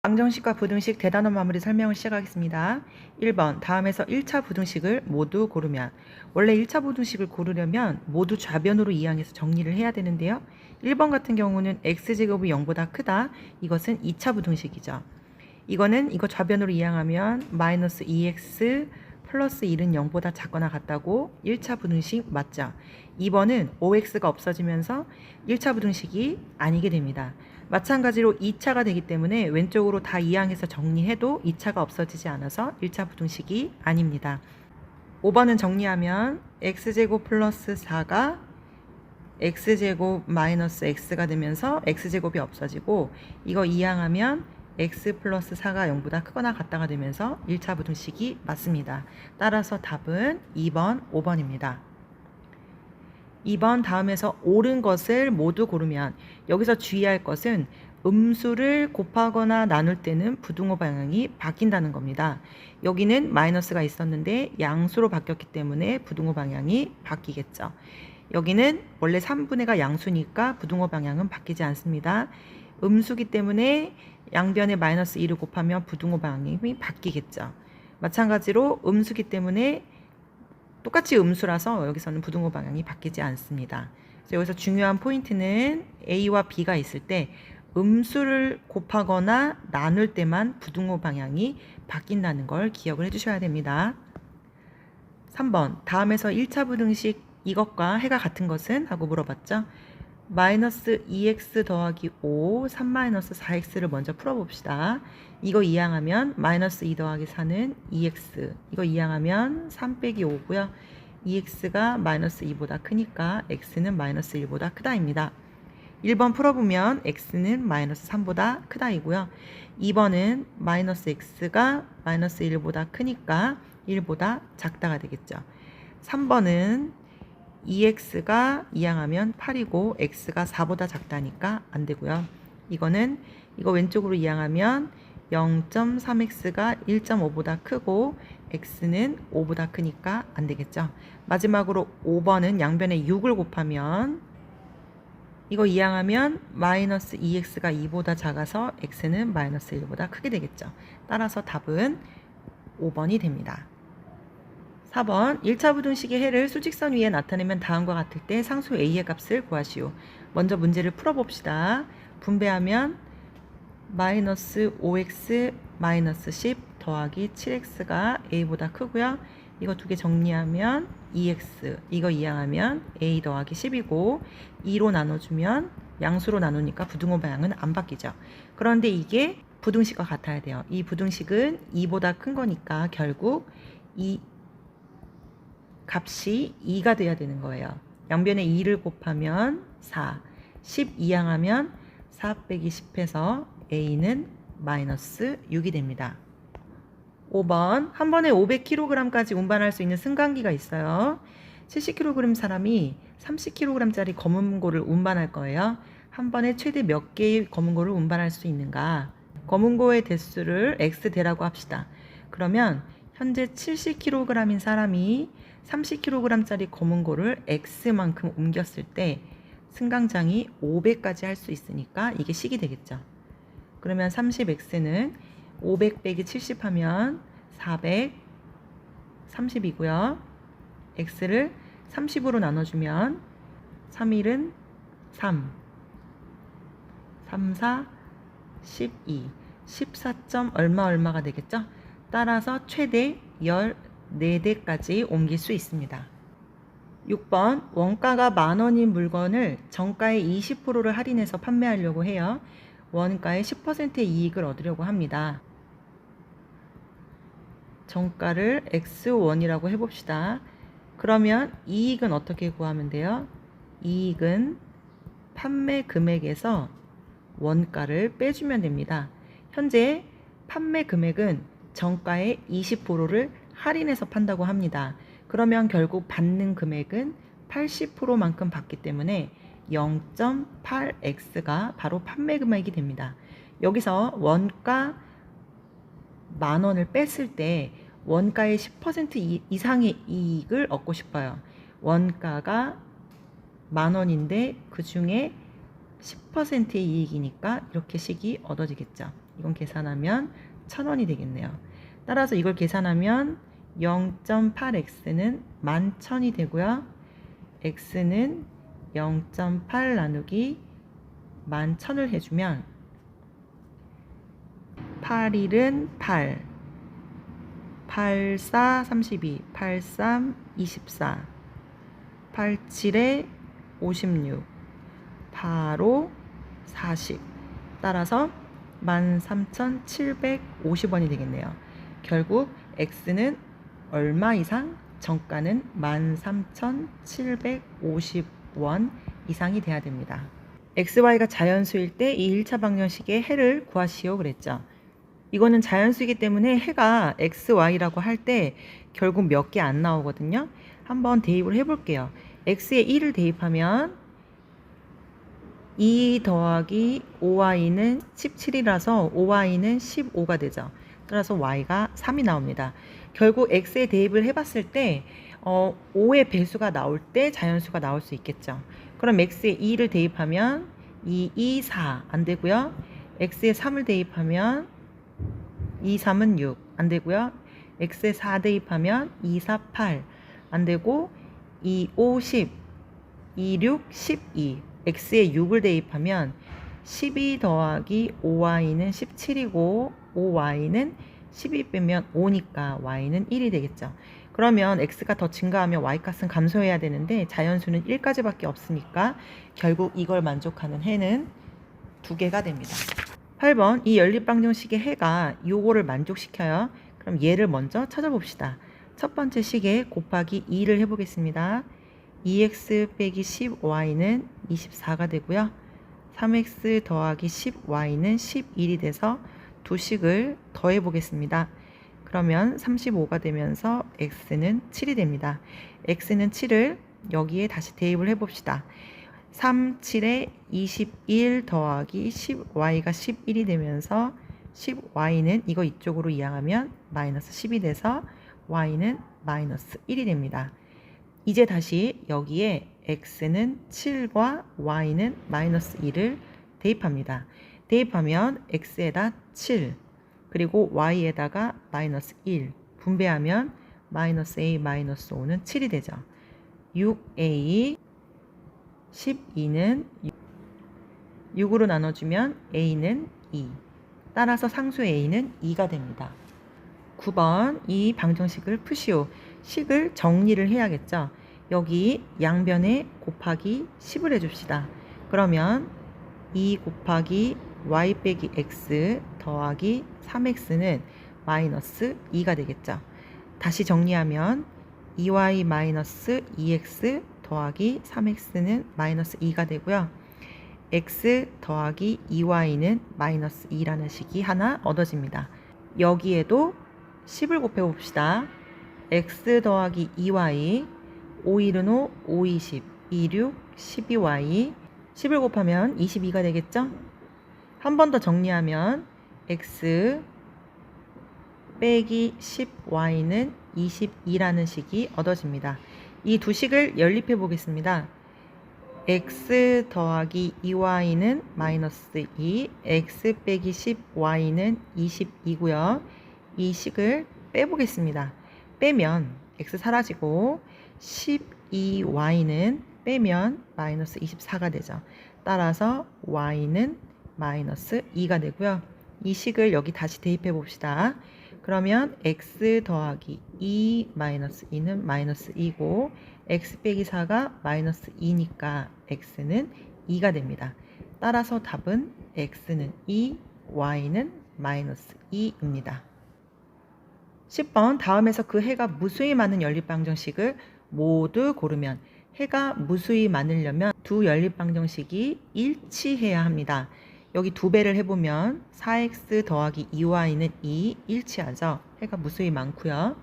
방정식과 부등식 대단원 마무리 설명을 시작하겠습니다. 1번 다음에서 1차 부등식을 모두 고르면, 원래 1차 부등식을 고르려면 모두 좌변으로 이항해서 정리를 해야 되는데요. 1번 같은 경우는 x제곱이 0보다 크다. 이것은 2차 부등식이죠. 이거는 이거 좌변으로 이항하면 마이너스 2x 플러스 1은 0보다 작거나 같다고 1차 부등식 맞죠? 2번은 5x가 없어지면서 1차 부등식이 아니게 됩니다. 마찬가지로 2차가 되기 때문에 왼쪽으로 다 이항해서 정리해도 2차가 없어지지 않아서 1차 부등식이 아닙니다. 5번은 정리하면 x제곱 플러스 4가 x제곱 마이너스 x가 되면서 x제곱이 없어지고, 이거 이항하면 x 플러스 4가 0보다 크거나 같다가 되면서 1차 부등식이 맞습니다. 따라서 답은 2번, 5번입니다. 2번 다음에서 옳은 것을 모두 고르면, 여기서 주의할 것은 음수를 곱하거나 나눌 때는 부등호 방향이 바뀐다는 겁니다. 여기는 마이너스가 있었는데 양수로 바뀌었기 때문에 부등호 방향이 바뀌겠죠. 여기는 원래 3분의가 양수니까 부등호 방향은 바뀌지 않습니다. 음수기 때문에 양변에 마이너스 2를 곱하면 부등호 방향이 바뀌겠죠. 마찬가지로 음수기 때문에 똑같이 음수라서 여기서는 부등호 방향이 바뀌지 않습니다. 그래서 여기서 중요한 포인트는 A와 B가 있을 때 음수를 곱하거나 나눌 때만 부등호 방향이 바뀐다는 걸 기억을 해주셔야 됩니다. 3번 다음에서 1차 부등식 이것과 해가 같은 것은? 하고 물어봤죠. 마이너스 2x 더하기 5, 3 마이너스 4x를 먼저 풀어봅시다. 이거 이항하면 마이너스 2 더하기 4는 2x, 이거 이항하면 3 빼기 5고요. 2x가 마이너스 2보다 크니까 x는 마이너스 1보다 크다입니다. 1번 풀어보면 x는 마이너스 3보다 크다이고요. 2번은 마이너스 x가 마이너스 1보다 크니까 1보다 작다가 되겠죠. 3번은 2x가 이항하면 8이고 x가 4보다 작다니까 안 되고요. 이거 왼쪽으로 이항하면 0.3x가 1.5보다 크고 x는 5보다 크니까 안 되겠죠. 마지막으로 5번은 양변에 6을 곱하면, 이거 이항하면 마이너스 2x가 2보다 작아서 x는 마이너스 1보다 크게 되겠죠. 따라서 답은 5번이 됩니다. 4번 1차 부등식의 해를 수직선 위에 나타내면 다음과 같을 때 상수 a의 값을 구하시오. 먼저 문제를 풀어봅시다. 분배하면 마이너스 5x 마이너스 10 더하기 7x가 a보다 크고요. 이거 두 개 정리하면 2x, 이거 이항하면 a 더하기 10이고 2로 나눠주면 양수로 나누니까 부등호 방향은 안 바뀌죠. 그런데 이게 부등식과 같아야 돼요. 이 부등식은 2보다 큰 거니까 결국 이 값이 2가 돼야 되는 거예요. 양변에 2를 곱하면 4, 10 이항하면 4 빼기 10해서 a는 마이너스 6이 됩니다. 5번 한 번에 500kg까지 운반할 수 있는 승강기가 있어요. 70kg 사람이 30kg짜리 검은고를 운반할 거예요. 한 번에 최대 몇 개의 검은고를 운반할 수 있는가? 검은고의 대수를 x대라고 합시다. 그러면 현재 70kg인 사람이 30kg짜리 검은고를 x만큼 옮겼을 때 승강장이 500까지 할 수 있으니까 이게 식이 되겠죠. 그러면 30x는 500 빼기 70 하면 430이고요. x를 30으로 나눠주면 3일은 3, 3, 4, 12, 14점 얼마가 되겠죠? 따라서 최대 14대까지 옮길 수 있습니다. 6번 원가가 만원인 물건을 정가의 20%를 할인해서 판매하려고 해요. 원가의 10%의 이익을 얻으려고 합니다. 정가를 x1이라고 해봅시다. 그러면 이익은 어떻게 구하면 돼요? 이익은 판매 금액에서 원가를 빼주면 됩니다. 현재 판매 금액은 정가의 20%를 할인해서 판다고 합니다. 그러면 결국 받는 금액은 80%만큼 받기 때문에 0.8x가 바로 판매 금액이 됩니다. 여기서 원가 만원을 뺐을 때 원가의 10% 이상의 이익을 얻고 싶어요. 원가가 만원인데 그 중에 10%의 이익이니까 이렇게 식이 얻어지겠죠. 이건 계산하면 1000원이 되겠네요. 따라서 이걸 계산하면 0.8x는 11,000이 되고요. x는 0.8 나누기 11,000을 해주면 8일은 8, 8, 4, 32, 8, 3, 24, 8, 7에 56, 8, 5, 40. 따라서 13,750원이 되겠네요. 결국 x는 얼마 이상? 정가는 13,750원 이상이 돼야 됩니다. xy가 자연수일 때 이 1차 방정식의 해를 구하시오 그랬죠. 이거는 자연수이기 때문에 해가 xy라고 할 때 결국 몇 개 안 나오거든요. 한번 대입을 해볼게요. x에 1을 대입하면 2 더하기 5y는 17이라서 5y는 15가 되죠. 따라서 y가 3이 나옵니다. 결국 x에 대입을 해봤을 때 5의 배수가 나올 때 자연수가 나올 수 있겠죠. 그럼 x에 2를 대입하면 2, 2, 4 안 되고요. x에 3을 대입하면 2, 3은 6 안 되고요. x에 4 대입하면 2, 4, 8 안 되고 2, 5, 10 2, 6, 12 x에 6을 대입하면 12 더하기 5y는 17이고 5y는 12 빼면 5니까 y는 1이 되겠죠. 그러면 x가 더 증가하면 y값은 감소해야 되는데 자연수는 1까지밖에 없으니까 결국 이걸 만족하는 해는 2개가 됩니다. 8번 이 연립방정식의 해가 요거를 만족시켜요. 그럼 얘를 먼저 찾아봅시다. 첫 번째 식에 곱하기 2를 해보겠습니다. 2x 빼기 10y는 24가 되고요. 3x 더하기 10y는 11이 돼서 두 식을 더해 보겠습니다. 그러면 35가 되면서 x는 7이 됩니다. x는 7을 여기에 다시 대입을 해봅시다. 3, 7에 21 더하기 10y가 11이 되면서 10y는 이거 이쪽으로 이항하면 마이너스 10이 돼서 y는 마이너스 1이 됩니다. 이제 다시 여기에 x는 7과 y는 마이너스 1을 대입합니다. 대입하면 x에다 7 그리고 y에다가 마이너스 1 분배하면 마이너스 a 마이너스 5는 7이 되죠. 6a 12는 6으로 나눠주면 a는 2 따라서 상수 a는 2가 됩니다. 9번 이 방정식을 푸시오. 식을 정리를 해야겠죠. 여기 양변에 곱하기 10을 해줍시다. 그러면 2 곱하기 y 빼기 x 더하기 3x는 마이너스 2가 되겠죠. 다시 정리하면 2y 마이너스 2x 더하기 3x는 마이너스 2가 되고요. x 더하기 2y는 마이너스 2라는 식이 하나 얻어집니다. 여기에도 10을 곱해봅시다. x 더하기 2y 5일은 5, 5, 20, 2, 6, 12y 10을 곱하면 22가 되겠죠? 한 번 더 정리하면 x 빼기 10y는 22라는 식이 얻어집니다. 이 두 식을 연립해 보겠습니다. x 더하기 2y는 마이너스 2, x 빼기 10y는 22고요. 이 식을 빼보겠습니다. 빼면 x 사라지고 12y는 빼면 마이너스 24가 되죠. 따라서 y는 마이너스 2가 되고요. 이 식을 여기 다시 대입해 봅시다. 그러면 x 더하기 2 마이너스 2는 마이너스 2고 x 빼기 4가 마이너스 2니까 x는 2가 됩니다. 따라서 답은 x는 2, y는 마이너스 2입니다. 10번 다음에서 그 해가 무수히 많은 연립방정식을 모두 고르면 해가 무수히 많으려면 두 연립방정식이 일치해야 합니다. 여기 두 배를 해보면 4x 더하기 2y는 2 일치하죠. 해가 무수히 많고요.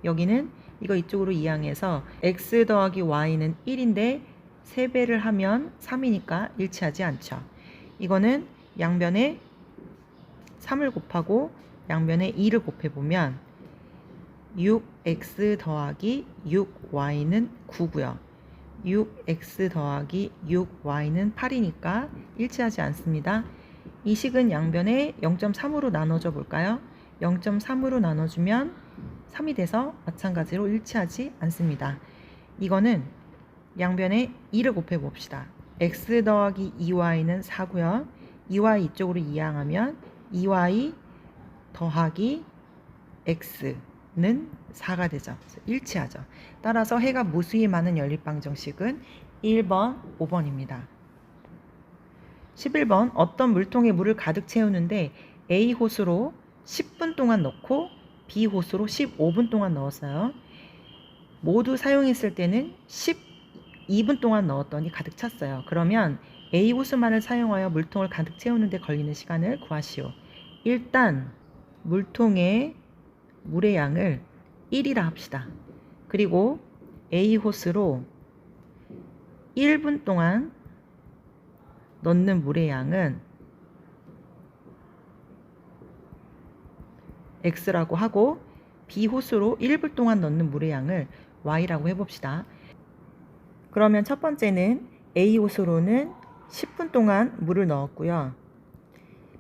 여기는 이거 이쪽으로 이항해서 x 더하기 y는 1인데 3배를 하면 3이니까 일치하지 않죠. 이거는 양변에 3을 곱하고 양변에 2를 곱해보면 6x 더하기 6y는 9고요. 6x 더하기 6y는 8이니까 일치하지 않습니다. 이 식은 양변에 0.3으로 나눠줘 볼까요? 0.3으로 나눠주면 3이 돼서 마찬가지로 일치하지 않습니다. 이거는 양변에 2를 곱해 봅시다. x 더하기 2y는 4고요. 2y 이쪽으로 이항하면 2y 더하기 x는 4가 되죠. 일치하죠. 따라서 해가 무수히 많은 연립방정식은 1번, 5번입니다. 11번 어떤 물통에 물을 가득 채우는데 A 호수로 10분 동안 넣고 B 호수로 15분 동안 넣었어요. 모두 사용했을 때는 12분 동안 넣었더니 가득 찼어요. 그러면 A 호수만을 사용하여 물통을 가득 채우는 데 걸리는 시간을 구하시오. 일단 물통의 물의 양을 1이라 합시다. 그리고 A 호수로 1분 동안 넣는 물의 양은 X라고 하고 B 호수로 1분 동안 넣는 물의 양을 Y라고 해봅시다. 그러면 첫 번째는 A 호수로는 10분 동안 물을 넣었고요.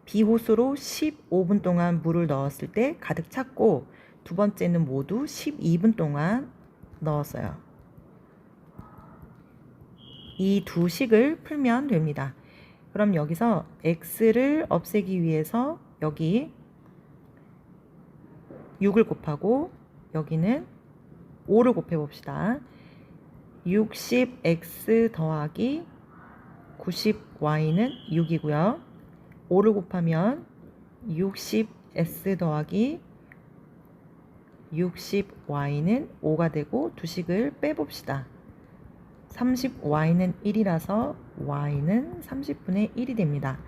B 호수로 15분 동안 물을 넣었을 때 가득 찼고, 두 번째는 모두 12분 동안 넣었어요. 이 두 식을 풀면 됩니다. 그럼 여기서 x를 없애기 위해서 여기 6을 곱하고 여기는 5를 곱해 봅시다. 60x 더하기 90y는 6이고요. 5를 곱하면 60s 더하기 60y는 5가 되고 두 식을 빼봅시다. 30y는 1이라서 y는 30분의 1이 됩니다.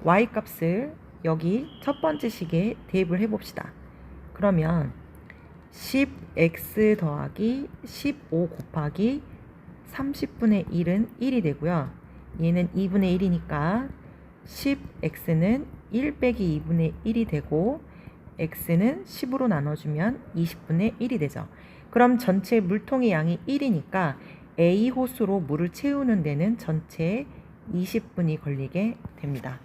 y 값을 여기 첫 번째 식에 대입을 해봅시다. 그러면 10x 더하기 15 곱하기 30분의 1은 1이 되고요. 얘는 2분의 1이니까 10x는 1 빼기 2분의 1이 되고 x는 10으로 나눠주면 20분의 1이 되죠. 그럼 전체 물통의 양이 1이니까 A 호수로 물을 채우는 데는 전체 20분이 걸리게 됩니다.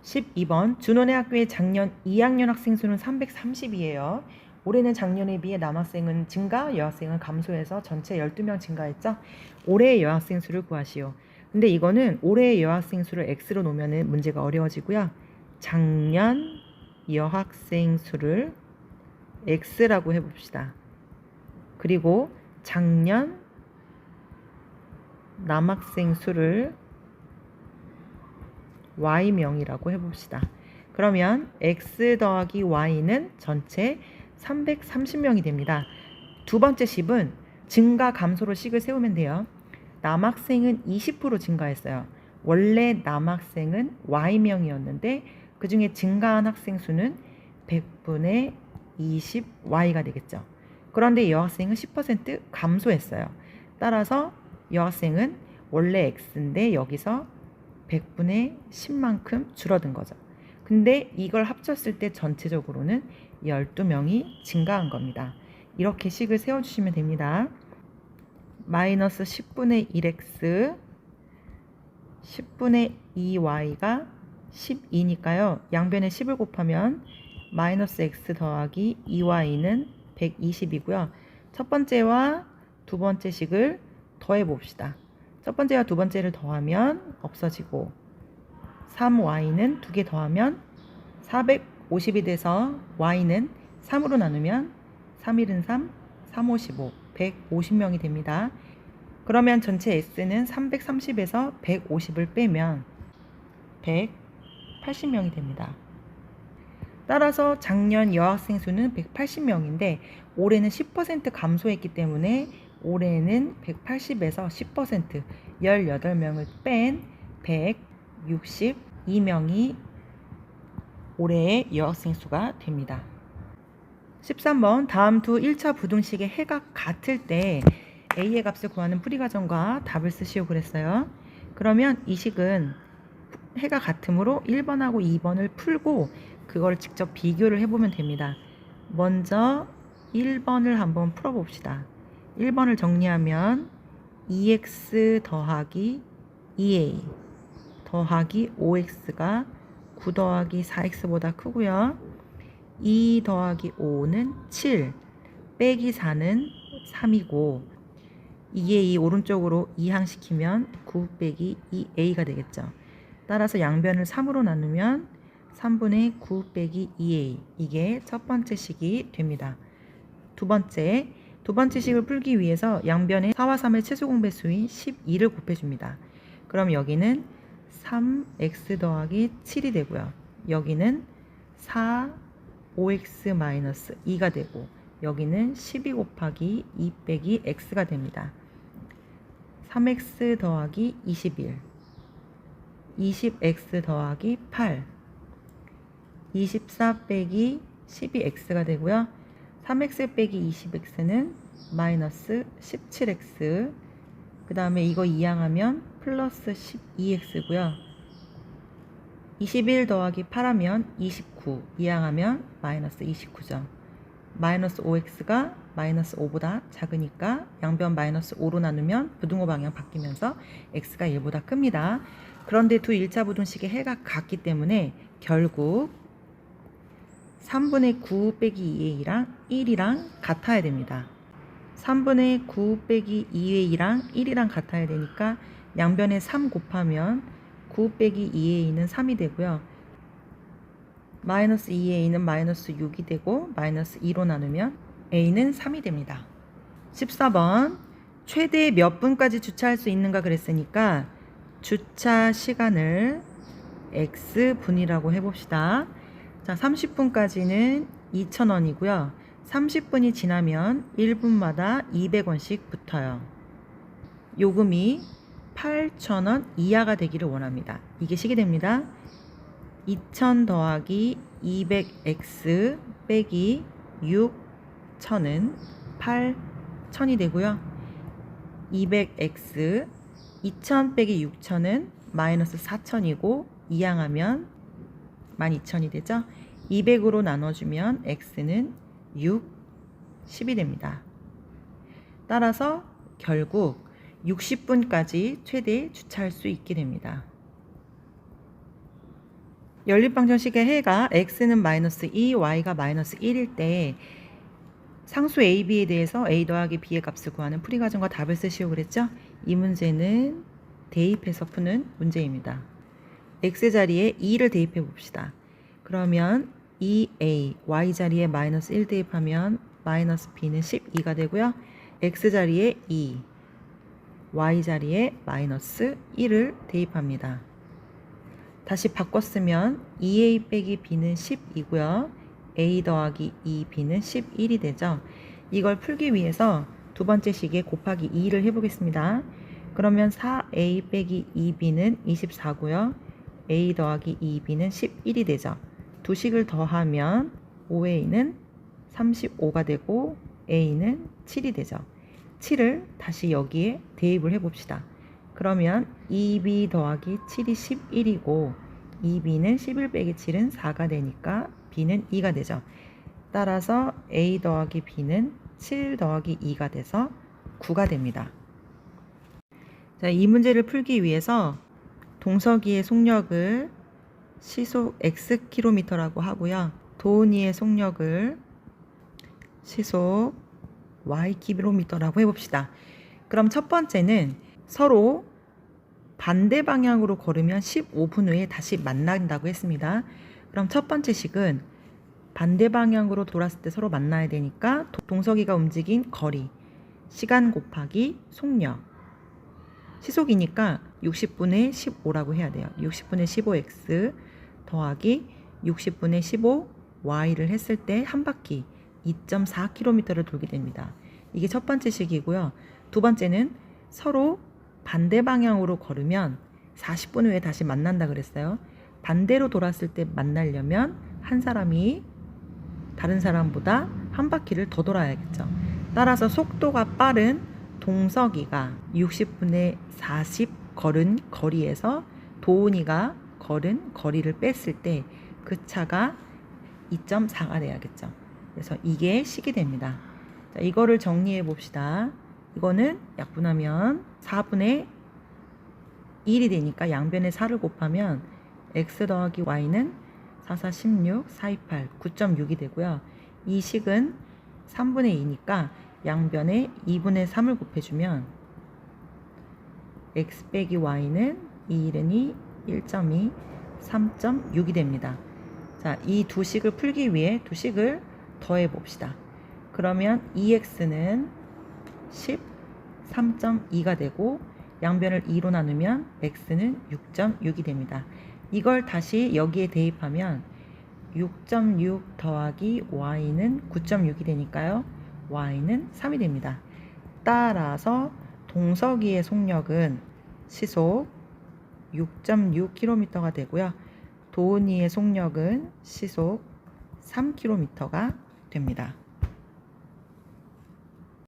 12번 준원의 학교의 작년 2학년 학생 수는 330이에요. 올해는 작년에 비해 남학생은 증가, 여학생은 감소해서 전체 12명 증가했죠. 올해의 여학생 수를 구하시오. 근데 이거는 올해의 여학생 수를 X로 놓으면 문제가 어려워지고요. 작년 여학생 수를 X라고 해봅시다. 그리고 작년 남학생 수를 Y명이라고 해봅시다. 그러면 X 더하기 Y는 전체 330명이 됩니다. 두 번째 식은 증가 감소로 식을 세우면 돼요. 남학생은 20% 증가했어요. 원래 남학생은 Y명이었는데 그 중에 증가한 학생 수는 100분의 20Y가 되겠죠. 그런데 여학생은 10% 감소했어요. 따라서 여학생은 원래 X인데 여기서 100분의 10만큼 줄어든 거죠. 근데 이걸 합쳤을 때 전체적으로는 12명이 증가한 겁니다. 이렇게 식을 세워주시면 됩니다. 마이너스 10분의 1x 10분의 2y가 12니까요. 양변에 10을 곱하면 마이너스 x 더하기 2y는 120이고요. 첫 번째와 두 번째 식을 더해 봅시다. 첫 번째와 두 번째를 더하면 없어지고 3y는 두 개 더하면 450이 돼서 y는 3으로 나누면 3일은 3, 3, 55, 150명이 됩니다. 그러면 전체 S는 330에서 150을 빼면 180명이 됩니다. 따라서 작년 여학생 수는 180명인데 올해는 10% 감소했기 때문에 올해는 180에서 10% 18명을 뺀 162명이 올해의 여학생 수가 됩니다. 13번 다음 두 1차 부등식의 해가 같을 때 A의 값을 구하는 풀이과정과 답을 쓰시오 그랬어요. 그러면 이 식은 해가 같으므로 1번하고 2번을 풀고 그걸 직접 비교를 해보면 됩니다. 먼저 1번을 한번 풀어봅시다. 1번을 정리하면 2x 더하기 2a 더하기 5x가 9 더하기 4x보다 크고요. 2 더하기 5는 7, 빼기 4는 3이고 2의 2 오른쪽으로 이항시키면 9 빼기 2a가 되겠죠. 따라서 양변을 3으로 나누면 3분의 9 빼기 2a, 이게 첫 번째 식이 됩니다. 두 번째 식을 풀기 위해서 양변에 4와 3의 최소 공배수인 12를 곱해줍니다. 그럼 여기는 3x 더하기 7이 되고요. 여기는 4, 5x 마이너스 2가 되고 여기는 12 곱하기 2 빼기 x가 됩니다. 3x 더하기 21, 20x 더하기 8, 24 빼기 12x가 되고요. 3x 빼기 20x는 마이너스 17x, 그 다음에 이거 이항하면 플러스 12x고요. 21 더하기 8하면 29, 이항하면 마이너스 29죠. 마이너스 5x가 마이너스 5보다 작으니까 양변 마이너스 5로 나누면 부등호 방향 바뀌면서 x가 1보다 큽니다. 그런데 두 1차 부등식의 해가 같기 때문에 결국 3분의 9 빼기 2a랑 1이랑 같아야 됩니다. 3분의 9 빼기 2a랑 1이랑 같아야 되니까 양변에 3 곱하면 9 빼기 2a는 3이 되고요. 마이너스 2a는 마이너스 6이 되고 마이너스 2로 나누면 a는 3이 됩니다. 14번 최대 몇 분까지 주차할 수 있는가 그랬으니까 주차 시간을 x분이라고 해봅시다. 자, 30분까지는 2,000원이고요. 30분이 지나면 1분마다 200원씩 붙어요. 요금이 8,000원 이하가 되기를 원합니다. 이게 식이 됩니다. 2,000 더하기 200x 빼기 6,000은 8,000이 되고요. 200x 2,000 빼기 6,000은 마이너스 4,000이고 이항하면 12,000이 되죠. 200으로 나눠주면 x는 6, 10이 됩니다. 따라서 결국 60분까지 최대 주차할 수 있게 됩니다. 연립방정식의 해가 x는 마이너스 2, y가 마이너스 1일 때 상수 a, b에 대해서 a 더하기 b의 값을 구하는 풀이과정과 답을 쓰시오 그랬죠? 이 문제는 대입해서 푸는 문제입니다. x 자리에 2를 대입해 봅시다. 그러면 2a, y 자리에 마이너스 1 대입하면 마이너스 b는 12가 되고요. x 자리에 2, y 자리에 마이너스 1을 대입합니다. 다시 바꿨으면 2a 빼기 b는 10이고요. a 더하기 2b는 11이 되죠. 이걸 풀기 위해서 두 번째 식에 곱하기 2를 해보겠습니다. 그러면 4a 빼기 2b는 24고요. a 더하기 2b는 11이 되죠. 두 식을 더하면 5a는 35가 되고 a는 7이 되죠. 7을 다시 여기에 대입을 해봅시다. 그러면 2b 더하기 7이 11이고 2b는 11 빼기 7은 4가 되니까 b는 2가 되죠. 따라서 a 더하기 b는 7 더하기 2가 돼서 9가 됩니다. 자, 이 문제를 풀기 위해서 동석이의 속력을 시속 xkm라고 하고요. 도은이의 속력을 시속 y km라고 해봅시다. 그럼 첫 번째는 서로 반대 방향으로 걸으면 15분 후에 다시 만난다고 했습니다. 그럼 첫 번째 식은 반대 방향으로 돌았을 때 서로 만나야 되니까 동석이가 움직인 거리, 시간 곱하기 속력, 시속이니까 60분의 15라고 해야 돼요. 60분의 15x 더하기 60분의 15y를 했을 때 한 바퀴 2.4km를 돌게 됩니다. 이게 첫 번째 식이고요. 두 번째는 서로 반대 방향으로 걸으면 40분 후에 다시 만난다 그랬어요. 반대로 돌았을 때 만나려면 한 사람이 다른 사람보다 한 바퀴를 더 돌아야겠죠. 따라서 속도가 빠른 동석이가 60분의 40 걸은 거리에서 도훈이가 걸은 거리를 뺐을 때 그 차가 2.4가 돼야겠죠. 그래서 이게 식이 됩니다. 자, 이거를 정리해 봅시다. 이거는 약분하면 4분의 1이 되니까 양변에 4를 곱하면 x 더하기 y는 4, 4, 16, 4, 2, 8, 9.6이 되고요. 이 식은 3분의 2니까 양변에 2분의 3을 곱해주면 x 빼기 y는 2, 1.2, 3.6이 됩니다. 자, 이 두 식을 풀기 위해 두 식을 더해 봅시다. 그러면 2x는 13.2가 되고 양변을 2로 나누면 x는 6.6이 됩니다. 이걸 다시 여기에 대입하면 6.6 더하기 y는 9.6이 되니까요. y는 3이 됩니다. 따라서 동석이의 속력은 시속 6.6km가 되고요. 도은이의 속력은 시속 3km가 됩니다.